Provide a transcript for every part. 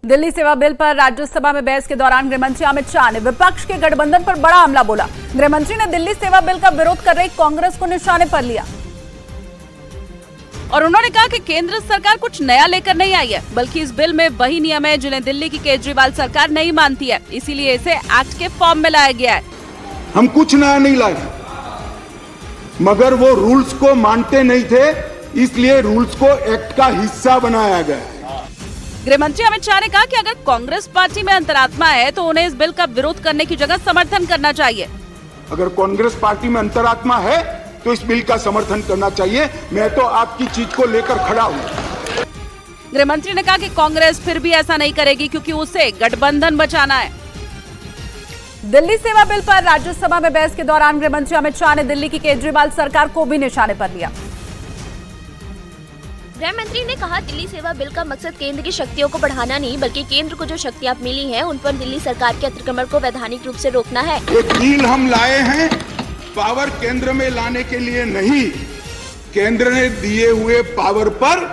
दिल्ली सेवा बिल पर राज्यसभा में बहस के दौरान गृहमंत्री अमित शाह ने विपक्ष के गठबंधन पर बड़ा हमला बोला। गृहमंत्री ने दिल्ली सेवा बिल का विरोध कर रही कांग्रेस को निशाने पर लिया और उन्होंने कहा कि केंद्र सरकार कुछ नया लेकर नहीं आई है, बल्कि इस बिल में वही नियम है जिन्हें दिल्ली की केजरीवाल सरकार नहीं मानती है, इसीलिए इसे एक्ट के फॉर्म में लाया गया है। हम कुछ नया नहीं लाए, मगर वो रूल्स को मानते नहीं थे, इसलिए रूल्स को एक्ट का हिस्सा बनाया गया है। गृहमंत्री अमित शाह ने कहा कि अगर कांग्रेस पार्टी में अंतरात्मा है तो उन्हें इस बिल का विरोध करने की जगह समर्थन करना चाहिए। अगर कांग्रेस पार्टी में अंतरात्मा है तो इस बिल का समर्थन करना चाहिए। मैं तो आपकी चीज को लेकर खड़ा हूँ। गृहमंत्री ने कहा कि कांग्रेस फिर भी ऐसा नहीं करेगी क्योंकि उसे गठबंधन बचाना है। दिल्ली सेवा बिल पर राज्यसभा में बहस के दौरान गृहमंत्री अमित शाह ने दिल्ली की केजरीवाल सरकार को भी निशाने पर लिया। गृह मंत्री ने कहा, दिल्ली सेवा बिल का मकसद केंद्र की शक्तियों को बढ़ाना नहीं, बल्कि केंद्र को जो शक्तियां मिली हैं, उन पर दिल्ली सरकार के अतिक्रमण को वैधानिक रूप से रोकना है। एक बिल हम लाए हैं पावर केंद्र में लाने के लिए नहीं, केंद्र ने दिए हुए पावर पर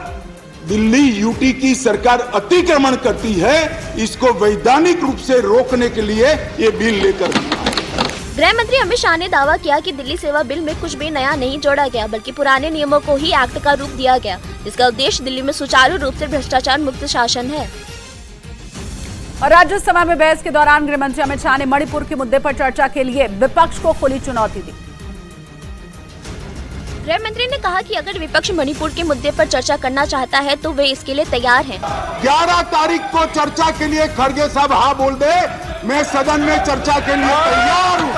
दिल्ली यूटी की सरकार अतिक्रमण करती है, इसको वैधानिक रूप से रोकने के लिए ये बिल लेकर। गृह मंत्री अमित शाह ने दावा किया कि दिल्ली सेवा बिल में कुछ भी नया नहीं जोड़ा गया, बल्कि पुराने नियमों को ही एक्ट का रूप दिया गया, जिसका उद्देश्य दिल्ली में सुचारू रूप से भ्रष्टाचार मुक्त शासन है। और राज्यसभा में बहस के दौरान गृहमंत्री अमित शाह ने मणिपुर के मुद्दे पर चर्चा के लिए विपक्ष को खुली चुनौती दी। गृह मंत्री ने कहा कि अगर विपक्ष मणिपुर के मुद्दे पर चर्चा करना चाहता है तो वे इसके लिए तैयार हैं। 11 तारीख को चर्चा के लिए खड़गे साहब हाँ बोल दे, मैं सदन में चर्चा के लिए तैयार हूँ।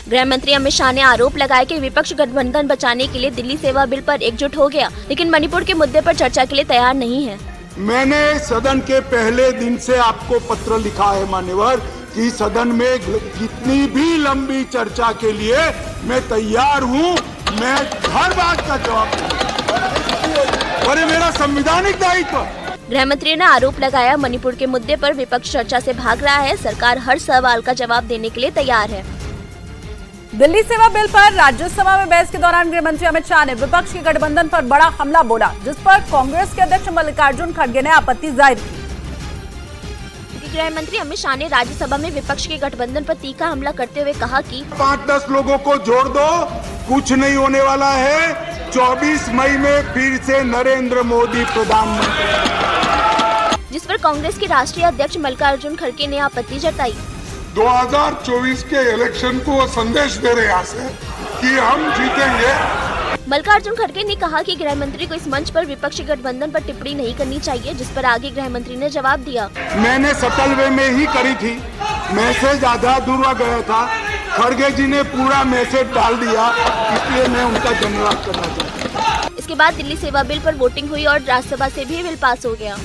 गृह मंत्री अमित शाह ने आरोप लगाया कि विपक्ष गठबंधन बचाने के लिए दिल्ली सेवा बिल पर एकजुट हो गया, लेकिन मणिपुर के मुद्दे पर चर्चा के लिए तैयार नहीं है। मैंने सदन के पहले दिन से आपको पत्र लिखा है मान्यवर कि सदन में जितनी भी लंबी चर्चा के लिए मैं तैयार हूँ, मैं हर बात का जवाब दूंगा और ये मेरा संवैधानिक दायित्व है। गृह मंत्री ने आरोप लगाया, मणिपुर के मुद्दे पर विपक्ष चर्चा से भाग रहा है, सरकार हर सवाल का जवाब देने के लिए तैयार है। दिल्ली सेवा बिल पर राज्यसभा में बहस के दौरान गृहमंत्री अमित शाह ने विपक्ष के गठबंधन पर बड़ा हमला बोला, जिस पर कांग्रेस के अध्यक्ष मल्लिकार्जुन खड़गे ने आपत्ति जाहिर की। गृह मंत्री अमित शाह ने राज्यसभा में विपक्ष के गठबंधन पर तीखा हमला करते हुए कहा कि 5-10 लोगों को जोड़ दो, कुछ नहीं होने वाला है। 24 मई में फिर से नरेंद्र मोदी प्रधानमंत्री। जिस पर कांग्रेस के राष्ट्रीय अध्यक्ष मल्लिकार्जुन खड़गे ने आपत्ति जताई। 2024 के इलेक्शन को संदेश दे रहे यहाँ से कि हम जीतेंगे। मल्लिकार्जुन खड़गे ने कहा कि गृह मंत्री को इस मंच पर विपक्षी गठबंधन पर टिप्पणी नहीं करनी चाहिए, जिस पर आगे गृह मंत्री ने जवाब दिया। मैंने सटल वे में ही करी थी, मैसेज आधा अधूरा गया था, खड़गे जी ने पूरा मैसेज डाल दिया, इसलिए मैं उनका धन्यवाद करना चाहता हूँ। इसके बाद दिल्ली सेवा बिल पर वोटिंग हुई और राज्यसभा से भी बिल पास हो गया।